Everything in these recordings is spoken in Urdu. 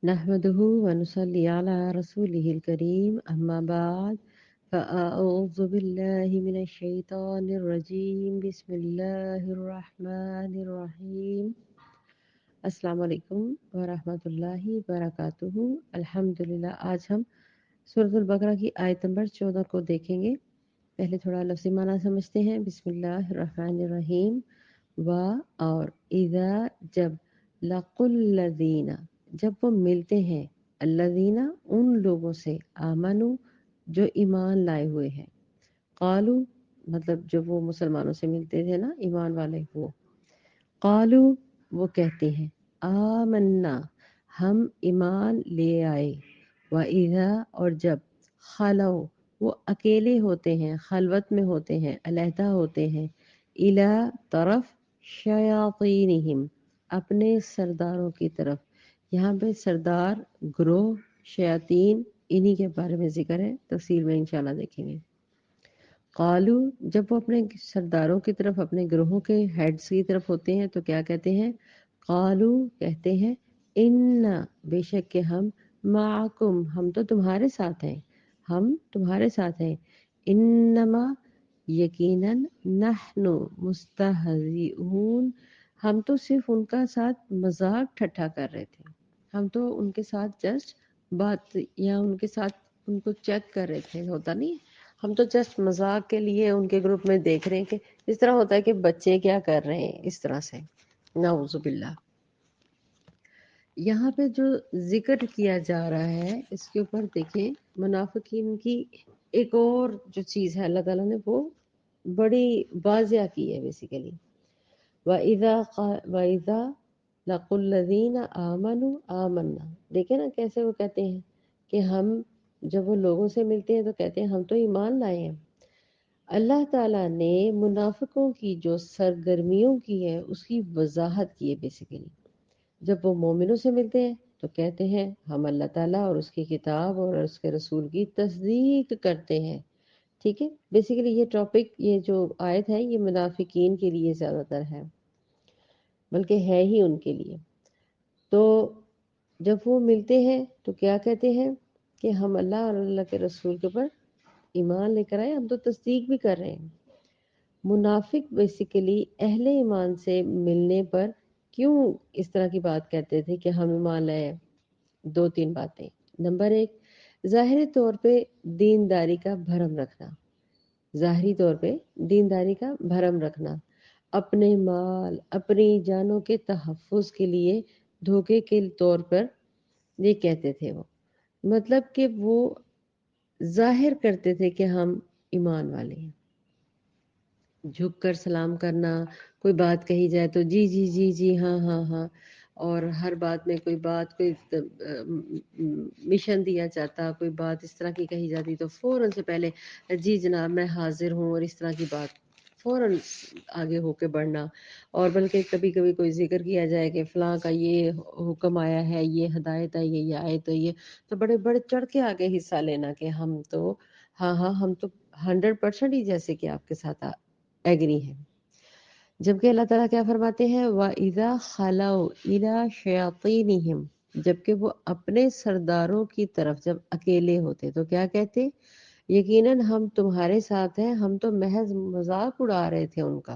نحمده ونصلي على رسوله الكريم أما بعد فأعوذ بالله من الشيطان الرجيم بسم الله الرحمن الرحيم السلام علیکم ورحمۃ اللہ وبرکاتہ۔ الحمدللہ آج ہم سورۃ البقرہ کی آیت نمبر 14 کو دیکھیں گے۔ پہلے تھوڑا لفظی معنی سمجھتے ہیں۔ بسم اللہ الرحمن الرحیم۔ و اور اذا جب لقوا الذین جب وہ ملتے ہیں، الذین ان لوگوں سے، آمنو جو ایمان لائے ہوئے ہیں، قالو مطلب جب وہ مسلمانوں سے ملتے تھے نا ایمان والے، وہ قالو وہ کہتے ہیں آمنا ہم ایمان لے آئے، وَإِذَا اور جب خلو وہ اکیلے ہوتے ہیں، خلوت میں ہوتے ہیں، علیحدہ ہوتے ہیں، الی طرف شیاطینہم اپنے سرداروں کی طرف۔ یہاں پہ سردار، گروہ، شیاطین، انہی کے بارے میں ذکر ہے، تفصیل میں انشاءاللہ دیکھیں گے۔ قالو جب وہ اپنے سرداروں کی طرف، اپنے گروہوں کے ہیڈز کی طرف ہوتے ہیں تو کیا کہتے ہیں؟ قالو کہتے ہیں ان بے شک کہ ہم معکم ہم تو تمہارے ساتھ ہیں، ہم تمہارے ساتھ ہیں، انما یقیناً نحن مستہزئون ہم تو صرف ان کا ساتھ مذاق ٹھٹھا کر رہے تھے، ہم تو ان کے ساتھ جسٹ بات یا ان کے ساتھ ان کو چیک کر رہے تھے، ہوتا نہیں، ہم تو جسٹ مذاق کے لیے ان کے گروپ میں دیکھ رہے ہیں کہ اس طرح ہوتا ہے کہ بچے کیا کر رہے ہیں، اس طرح سے، نعوذ باللہ۔ یہاں پہ جو ذکر کیا جا رہا ہے اس کے اوپر دیکھیں، منافقین کی ایک اور جو چیز ہے اللہ تعالیٰ نے وہ بڑی واضح کی ہے بیسیکلی۔ وَإِذَا لَقُوا الَّذِينَ آمَنُوا آمَنَّا دیکھیں نا کیسے وہ کہتے ہیں کہ ہم جب وہ لوگوں سے ملتے ہیں تو کہتے ہیں ہم تو ایمان لائے ہیں۔ اللہ تعالیٰ نے منافقوں کی جو سرگرمیوں کی ہے اس کی وضاحت کی ہے بیسیکلی۔ جب وہ مومنوں سے ملتے ہیں تو کہتے ہیں ہم اللہ تعالیٰ اور اس کی کتاب اور اس کے رسول کی تصدیق کرتے ہیں، ٹھیک ہے۔ بیسیکلی یہ ٹاپک، یہ جو آیت ہے یہ منافقین کے لیے زیادہ تر ہے، بلکہ ہے ہی ان کے لیے۔ تو جب وہ ملتے ہیں تو کیا کہتے ہیں کہ ہم اللہ اور اللہ کے رسول کے اوپر ایمان لے کر آئے، ہم تو تصدیق بھی کر رہے ہیں۔ منافق بیسیکلی اہل ایمان سے ملنے پر کیوں اس طرح کی بات کہتے تھے کہ ہم ایمان لائے؟ دو تین باتیں۔ نمبر ایک، ظاہری طور پہ دینداری کا بھرم رکھنا، ظاہری طور پہ دینداری کا بھرم رکھنا، اپنے مال، اپنی جانوں کے تحفظ کے لیے دھوکے کے طور پر یہ کہتے تھے وہ، مطلب کہ وہ ظاہر کرتے تھے کہ ہم ایمان والے ہیں، جھک کر سلام کرنا، کوئی بات کہی جائے تو جی جی جی جی ہاں ہاں ہاں، اور ہر بات میں کوئی بات، کوئی مشن دیا جاتا، کوئی بات اس طرح کی کہی جاتی تو فوراً سے پہلے جی جناب میں حاضر ہوں، اور اس طرح کی بات فوراً آگے ہو کے بڑھنا۔ اور بلکہ کبھی کبھی کوئی ذکر کیا جائے کہ فلاں کا یہ حکم آیا ہے، یہ ہدایت ہے، یہ آیت ہے، یہ تو بڑے بڑے چڑھ کے آگے حصہ لینا کہ ہم تو ہاں ہاں ہم تو 100% ہی جیسے کہ آپ کے ساتھ ایگری ہیں۔ جبکہ اللہ تعالیٰ کیا فرماتے ہیں؟ وَإِذَا خَلَوْا إِلَىٰ شَيَاطِينِهِمْ جبکہ وہ اپنے سرداروں کی طرف جب اکیلے ہوتے تو کیا کہتے؟ یقیناً ہم تمہارے ساتھ ہیں، ہم تو محض مذاق اڑا رہے تھے ان کا۔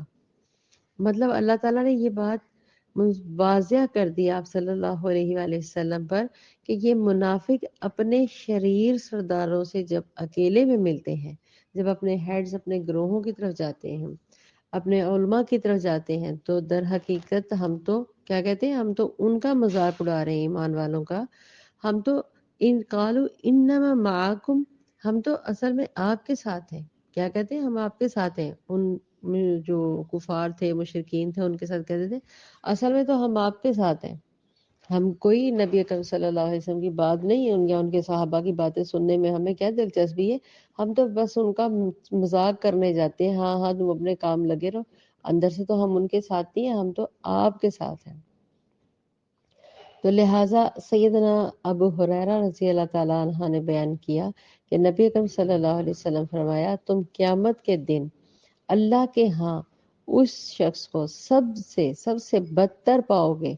مطلب اللہ تعالیٰ نے یہ بات واضح کر دی آپ صلی اللہ علیہ وآلہ وسلم پر کہ یہ منافق اپنے شریر سرداروں سے جب اکیلے میں ملتے ہیں، جب اپنے ہیڈز، اپنے گروہوں کی طرف جاتے ہیں، اپنے علماء کی طرف جاتے ہیں، تو در حقیقت ہم تو کیا کہتے ہیں؟ ہم تو ان کا مذاق اڑا رہے ہیں، ایمان والوں کا۔ ہم تو ان قالوا انما معکم ہم تو اصل میں آپ کے ساتھ ہیں۔ کیا کہتے ہیں؟ ہم آپ کے ساتھ ہیں۔ ان جو کفار تھے، مشرکین تھے، ان کے ساتھ کہتے تھے اصل میں تو ہم آپ کے ساتھ ہیں، ہم کوئی نبی اکرم صلی اللہ علیہ وسلم کی بات نہیں ہے یا ان کے صحابہ کی باتیں سننے میں ہمیں کیا دلچسپی ہے، ہم تو بس ان کا مذاق کرنے جاتے ہیں، ہاں ہاں تم اپنے کام لگے رہو، اندر سے تو ہم ان کے ساتھ نہیں ہیں، ہم تو آپ کے ساتھ ہیں۔ تو لہٰذا سیدنا ابو ہریرہ رضی اللہ تعالیٰ عنہ نے بیان کیا کہ نبی اکرم صلی اللہ علیہ وسلم فرمایا تم قیامت کے دن اللہ کے ہاں اس شخص کو سب سے بدتر پاؤ گے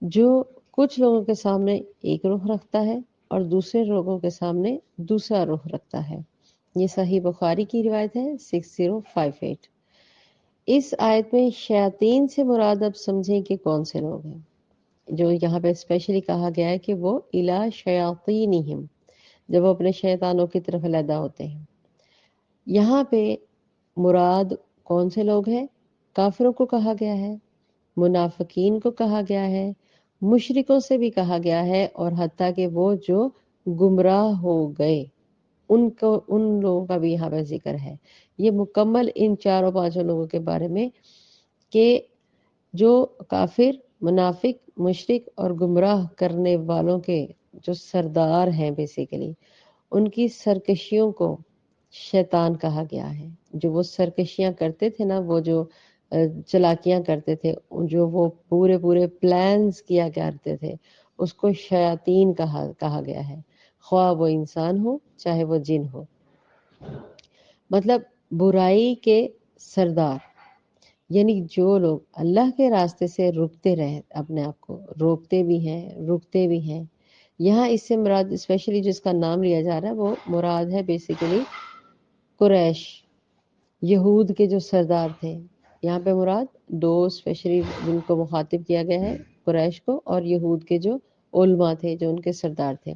جو کچھ لوگوں کے سامنے ایک رخ رکھتا ہے اور دوسرے لوگوں کے سامنے دوسرا رخ رکھتا ہے۔ یہ صحیح بخاری کی روایت ہے 6058۔ اس آیت میں شیاطین سے مراد اب سمجھیں کہ کون سے لوگ ہیں، جو یہاں پہ اسپیشلی کہا گیا ہے کہ وہ الا شیاطینہم، جب وہ اپنے شیطانوں کی طرف علیحدہ ہوتے ہیں۔ یہاں پہ مراد کون سے لوگ ہیں؟ کافروں کو کہا گیا ہے، منافقین کو کہا گیا ہے، مشرکوں سے بھی کہا گیا ہے، اور حتیٰ کہ وہ جو گمراہ ہو گئے ان لوگوں کا بھی یہاں پہ ذکر ہے۔ یہ مکمل ان چاروں پانچوں لوگوں کے بارے میں کہ جو کافر، منافق، مشرک اور گمراہ کرنے والوں کے جو سردار ہیں بیسیکلی، ان کی سرکشیوں کو شیطان کہا گیا ہے۔ جو وہ سرکشیاں کرتے تھے نا، وہ جو چلاکیاں کرتے تھے، جو وہ پورے پلانز کیا کرتے تھے، اس کو شیاطین کہا گیا ہے، خواہ وہ انسان ہو چاہے وہ جن ہو۔ مطلب برائی کے سردار، یعنی جو لوگ اللہ کے راستے سے رکتے رہے، اپنے آپ کو روکتے بھی ہیں، رکتے بھی ہیں۔ یہاں اس سے مراد اسپیشلی جس کا نام لیا جا رہا ہے وہ مراد ہے بیسیکلی قریش، یہود کے جو سردار تھے۔ یہاں پہ مراد دو اسپیشلی جن کو مخاطب کیا گیا ہے، قریش کو اور یہود کے جو علماء تھے، جو ان کے سردار تھے،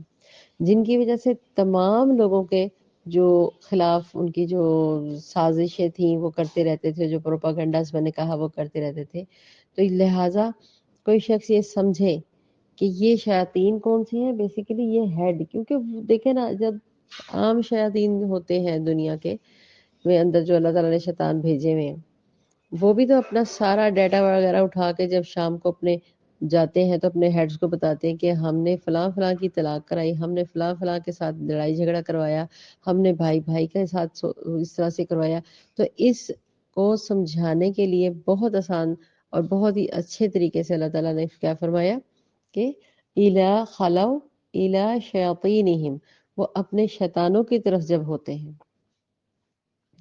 جن کی وجہ سے تمام لوگوں کے جو خلاف ان کی جو سازشیں تھیں وہ کرتے رہتے تھے، جو پروپاگنڈاز میں نے کہا وہ کرتے رہتے تھے۔ تو لہٰذا کوئی شخص یہ سمجھے کہ یہ شیاطین کون سی ہیں، بیسیکلی یہ ہیڈ، کیونکہ دیکھیں نا، جب عام شیاطین ہوتے ہیں دنیا کے میں اندر جو اللہ تعالیٰ نے شیطان بھیجے ہوئے ہیں، وہ بھی تو اپنا سارا ڈیٹا وغیرہ اٹھا کے جب شام کو اپنے جاتے ہیں تو اپنے ہیڈز کو بتاتے ہیں کہ ہم نے فلاں فلاں کی طلاق کرائی، ہم نے فلاں فلاں کے ساتھ لڑائی جھگڑا کروایا، ہم نے بھائی بھائی کے ساتھ اس طرح سے کروایا۔ تو اس کو سمجھانے کے لیے بہت آسان اور بہت ہی اچھے طریقے سے اللہ تعالیٰ نے کیا فرمایا کہ اِلَا خَلَوْا اِلَا شَيَاطِینِہِمْ، وہ اپنے شیطانوں کی طرف جب ہوتے ہیں،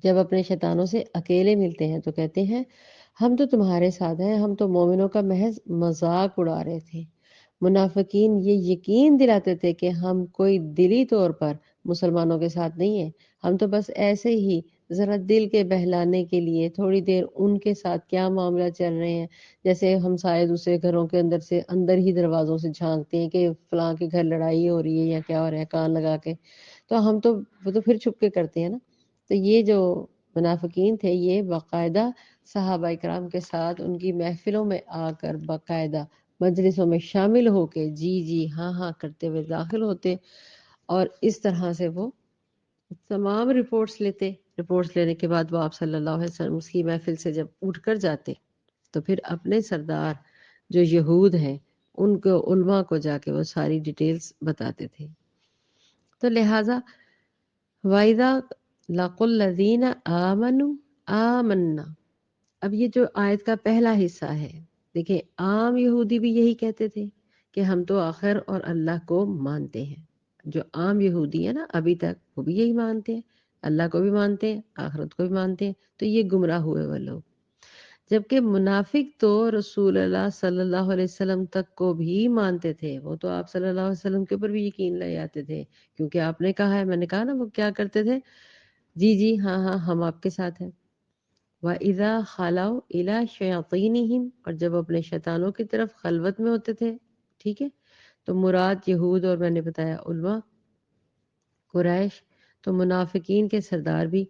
جب اپنے شیطانوں سے اکیلے ملتے ہیں تو کہتے ہیں ہم تو تمہارے ساتھ ہیں، ہم تو مومنوں کا محض مذاق اڑا رہے تھے۔ منافقین یہ یقین دلاتے تھے کہ ہم کوئی دلی طور پر مسلمانوں کے ساتھ نہیں ہیں، ہم تو بس ایسے ہی ذرا دل کے بہلانے کے لیے تھوڑی دیر ان کے ساتھ کیا معاملہ چل رہے ہیں، جیسے ہم سارے دوسرے گھروں کے اندر سے اندر ہی دروازوں سے جھانکتے ہیں کہ فلاں کے گھر لڑائی ہو رہی ہے یا کیا ہو رہا ہے، کان لگا کے، تو ہم تو وہ تو پھر چھپ کے کرتے ہیں نا۔ تو یہ جو منافقین تھے یہ باقاعدہ صحابہ کرام کے ساتھ ان کی محفلوں میں آ کر باقاعدہ مجلسوں میں شامل ہو کے جی جی ہاں ہاں کرتے ہوئے داخل ہوتے، اور اس طرح سے وہ تمام رپورٹس لیتے۔ رپورٹس لینے کے بعد وہ آپ صلی اللہ علیہ وسلم اس کی محفل سے جب اٹھ کر جاتے تو پھر اپنے سردار جو یہود ہیں ان کو علماء کو جا کے وہ ساری ڈیٹیلز بتاتے تھے۔ تو لہٰذا وَإِذَا لَقُوا الَّذِينَ آمَنُوا آمَنَّا، اب یہ جو آیت کا پہلا حصہ ہے، دیکھیں عام یہودی بھی یہی کہتے تھے کہ ہم تو آخر اور اللہ کو مانتے ہیں۔ جو عام یہودی ہے نا ابھی تک وہ بھی یہی مانتے ہیں، اللہ کو بھی مانتے ہیں، آخرت کو بھی مانتے ہیں، تو یہ گمراہ ہوئے وہ لوگ۔ جبکہ منافق تو رسول اللہ صلی اللہ علیہ وسلم تک کو بھی مانتے تھے، وہ تو آپ صلی اللہ علیہ وسلم کے اوپر بھی یقین لے آتے تھے، کیونکہ آپ نے کہا ہے، میں نے کہا نا وہ کیا کرتے تھے، جی جی ہاں ہاں ہم آپ کے ساتھ ہیں۔ وَإِذَا خَلَوْا إِلَىٰ شَيَاطِینِہِمْ، اور جب اپنے شیطانوں کی طرف خلوت میں ہوتے تھے، ٹھیک ہے، تو مراد یہود اور میں نے بتایا علماء، قریش، تو منافقین کے سردار بھی،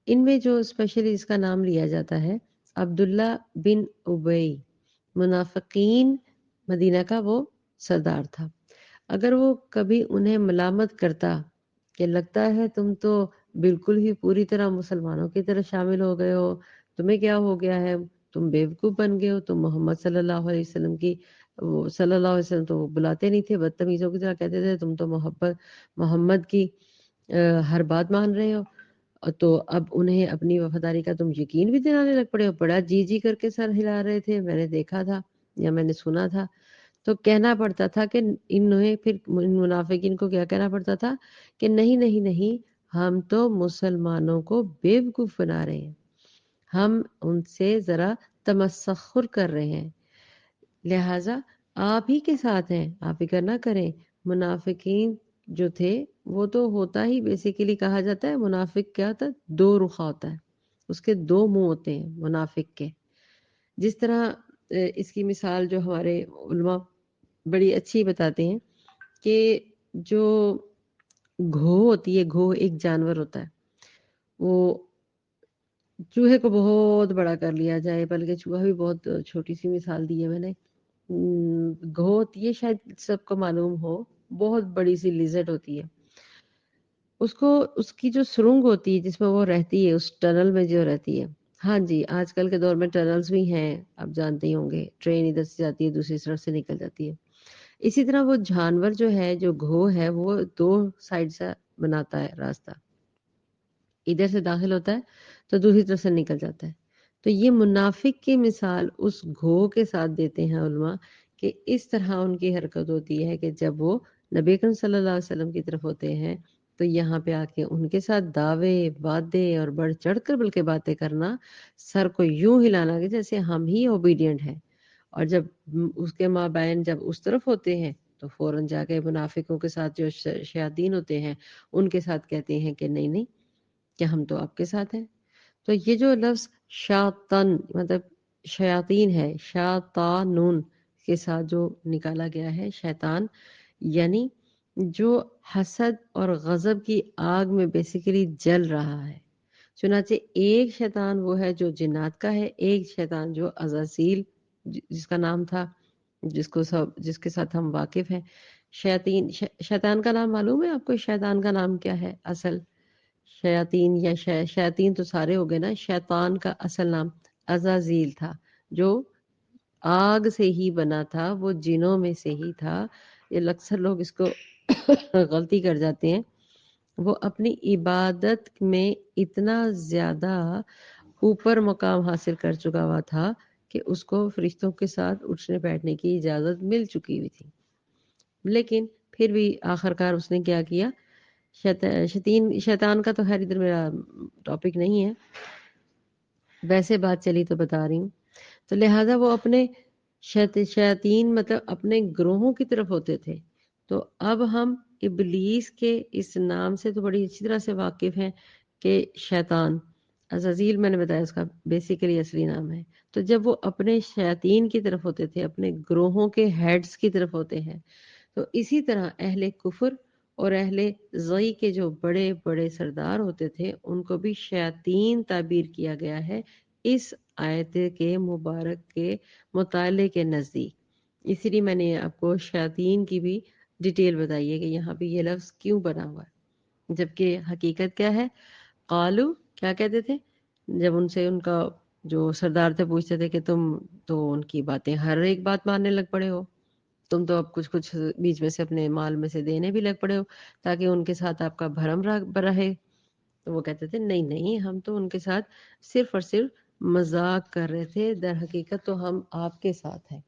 ان میں جو اسپیشلی اس کا نام لیا جاتا ہے عبداللہ بن ابی، منافقین مدینہ کا وہ سردار تھا۔ اگر وہ کبھی انہیں ملامت کرتا کہ لگتا ہے تم تو بالکل ہی پوری طرح مسلمانوں کی طرح شامل ہو گئے ہو، تمہیں کیا ہو گیا ہے، تم بیوقوف بن گئے ہو، تم محمد صلی اللہ علیہ وسلم کی، وہ صلی اللہ علیہ وسلم تو وہ بلاتے نہیں تھے، بدتمیزوں کی طرح کہتے تھے تم تو محمد کی ہر بات مان رہے ہو، تو اب انہیں اپنی وفاداری کا تم یقین بھی دلانے لگ پڑے ہو، بڑا جی جی کر کے سر ہلا رہے تھے، میں نے دیکھا تھا یا میں نے سنا تھا۔ تو کہنا پڑتا تھا کہ انہیں پھر ان منافقین کو کیا کہنا پڑتا تھا کہ نہیں نہیں نہیں، ہم تو مسلمانوں کو بیوقوف بنا رہے ہیں، ہم ان سے ذرا تمسخر کر رہے ہیں، لہٰذا آپ ہی کے ساتھ ہیں، آپ فکر نہ کریں۔ منافقین جو تھے وہ تو ہوتا ہی بیسیکلی کہا جاتا ہے منافق کیا ہوتا ہے، دو رخا ہوتا ہے، اس کے دو منہ ہوتے ہیں منافق کے۔ جس طرح اس کی مثال جو ہمارے علماء بڑی اچھی بتاتے ہیں کہ جو گھو ہوتی ہے، گھو ایک جانور ہوتا ہے، وہ چوہے کو بہت بڑا کر لیا جائے، بلکہ چوہا بھی بہت چھوٹی سی مثال دی ہے میں نے۔ گھو ہوتی ہے، شاید سب کو معلوم ہو، بہت بڑی سی لیزرڈ ہوتی ہے، اس کو اس کی جو سرنگ ہوتی ہے جس میں وہ رہتی ہے، اس ٹنل میں جو رہتی ہے، ہاں جی آج کل کے دور میں ٹنلز بھی ہیں، آپ جانتے ہی ہوں گے، ٹرین ادھر سے جاتی ہے دوسری طرف سے نکل جاتی ہے۔ اسی طرح وہ جانور جو ہے، جو گھو ہے، وہ دو سائڈ سے بناتا ہے راستہ، ادھر سے داخل ہوتا ہے تو دوسری طرف سے نکل جاتا ہے۔ تو یہ منافق کی مثال اس گھو کے ساتھ دیتے ہیں علماء کہ اس طرح ان کی حرکت ہوتی ہے کہ جب وہ نبی اکرم صلی اللہ علیہ وسلم کی طرف ہوتے ہیں تو یہاں پہ آ کے ان کے ساتھ دعوے وعدے اور بڑھ چڑھ کر بلکہ باتیں کرنا، سر کو یوں ہلانا کہ جیسے ہم ہی اوبیڈینٹ ہیں، اور جب اس کے مابین جب اس طرف ہوتے ہیں تو فوراً جا کے منافقوں کے ساتھ جو شیاطین ہوتے ہیں ان کے ساتھ کہتے ہیں کہ نہیں نہیں، کہ ہم تو آپ کے ساتھ ہیں۔ تو یہ جو لفظ شیطان مطلب شیاطین ہے، شیطانون کے ساتھ جو نکالا گیا ہے شیطان، یعنی جو حسد اور غضب کی آگ میں بیسیکلی جل رہا ہے۔ چنانچہ ایک شیطان وہ ہے جو جنات کا ہے، ایک شیطان جو عزازیل جس کا نام تھا، جس کے ساتھ ہم واقف ہیں۔ شیطان کا نام معلوم ہے آپ کو؟ شیطان کا نام کیا ہے اصل؟ شیاطین یا شیاطین تو سارے ہو گئے نا، شیطان کا اصل نام عزازیل تھا، جو آگ سے ہی بنا تھا، وہ جنوں میں سے ہی تھا۔ یہ اکثر لوگ اس کو غلطی کر جاتے ہیں۔ وہ اپنی عبادت میں اتنا زیادہ اوپر مقام حاصل کر چکا ہوا تھا کہ اس کو فرشتوں کے ساتھ اٹھنے بیٹھنے کی اجازت مل چکی ہوئی تھی، لیکن پھر بھی آخرکار اس نے کیا کیا؟ شیطان کا تو خیر ادھر میرا ٹاپک نہیں ہے، ویسے بات چلی تو بتا رہی ہوں۔ تو لہٰذا وہ اپنے شیاطین مطلب اپنے گروہوں کی طرف ہوتے تھے۔ تو اب ہم ابلیس کے اس نام سے تو بڑی اچھی طرح سے واقف ہیں کہ شیطان عزازیل میں نے بتایا اس کا بیسیکلی اصلی نام ہے۔ تو جب وہ اپنے شیاطین کی طرف ہوتے تھے، اپنے گروہوں کے ہیڈز کی طرف ہوتے ہیں، تو اسی طرح اہل کفر اور اہل غی کے جو بڑے بڑے سردار ہوتے تھے ان کو بھی شیاطین تعبیر کیا گیا ہے اس آیت کے مبارک کے مطالعے کے نزدیک۔ اسی لیے میں نے آپ کو شیاطین کی بھی ڈیٹیل بتائی ہے کہ یہاں پہ یہ لفظ کیوں بنا ہوا ہے، جبکہ حقیقت کیا ہے؟ قالو کیا کہتے تھے جب ان سے ان کا جو سردار تھے پوچھتے تھے کہ تم تو ان کی باتیں ہر ایک بات ماننے لگ پڑے ہو، تم تو اب کچھ کچھ بیچ میں سے اپنے مال میں سے دینے بھی لگ پڑے ہو تاکہ ان کے ساتھ آپ کا بھرم رہے۔ تو وہ کہتے تھے نہیں نہیں، ہم تو ان کے ساتھ صرف اور صرف مذاق کر رہے تھے، در حقیقت تو ہم آپ کے ساتھ ہیں۔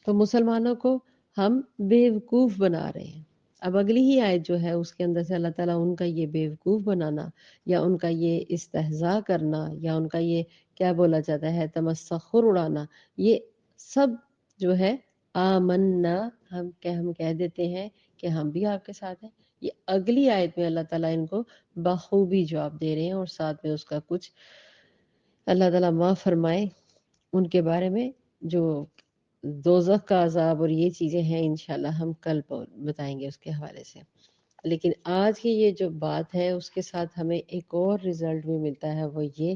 تو مسلمانوں کو ہم بیوقوف بنا رہے ہیں۔ اب اگلی ہی آیت جو ہے اس کے اندر سے اللہ تعالیٰ ان کا یہ بیوقوف بنانا یا ان کا یہ استہزاء کرنا یا ان کا یہ کیا بولا جاتا ہے تمسخر اڑانا، یہ سب جو ہے آمنا ہم کہہ دیتے ہیں کہ ہم بھی آپ کے ساتھ ہیں۔ یہ اگلی آیت میں اللہ تعالیٰ ان کو بخوبی جواب دے رہے ہیں، اور ساتھ میں اس کا کچھ اللہ تعالیٰ معاف فرمائے ان کے بارے میں جو دوزخ کا عذاب اور یہ چیزیں ہیں، انشاءاللہ ہم کل بتائیں گے اس کے حوالے سے۔ لیکن آج کی یہ جو بات ہے اس کے ساتھ ہمیں ایک اور رزلٹ بھی ملتا ہے، وہ یہ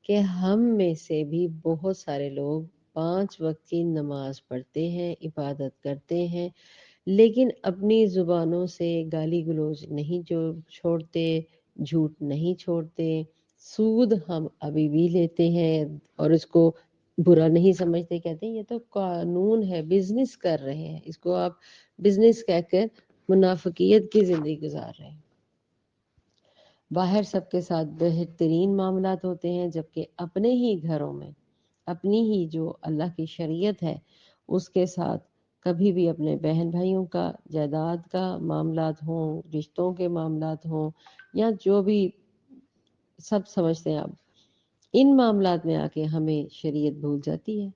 کہ ہم میں سے بھی بہت سارے لوگ 5 وقت کی نماز پڑھتے ہیں، عبادت کرتے ہیں، لیکن اپنی زبانوں سے گالی گلوچ نہیں جو چھوڑتے، جھوٹ نہیں چھوڑتے، سود ہم ابھی بھی لیتے ہیں اور اس کو برا نہیں سمجھتے، کہتے ہیں یہ تو قانون ہے، بزنس کر رہے ہیں، اس کو آپ بزنس کہہ کر منافقیت کی زندگی گزار رہے ہیں۔ باہر سب کے ساتھ بہترین معاملات ہوتے ہیں، جبکہ اپنے ہی گھروں میں اپنی ہی جو اللہ کی شریعت ہے اس کے ساتھ کبھی بھی اپنے بہن بھائیوں کا جائیداد کا معاملات ہوں، رشتوں کے معاملات ہوں، یا جو بھی سب سمجھتے ہیں آپ، ان معاملات میں آ کے ہمیں شریعت بھول جاتی ہے،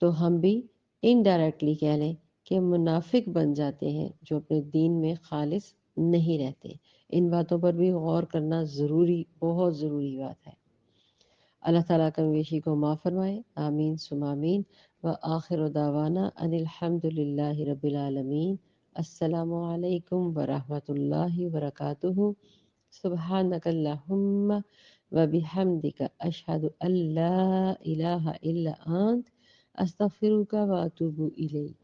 تو ہم بھی انڈائریکٹلی کہہ لیں کہ منافق بن جاتے ہیں جو اپنے دین میں خالص نہیں رہتے۔ ان باتوں پر بھی غور کرنا ضروری، بہت ضروری بات ہے۔ اللہ تعالیٰ کم ویشی کو معاف فرمائے، آمین ثم آمین۔ وآخر دعوانا ان الحمد للہ رب العالمین۔ السلام علیکم ورحمۃ اللہ وبرکاتہ۔ سبحانک اللہم وبحمدک اشہد ان لا الہ الا انت استغفرک واتوب الیک۔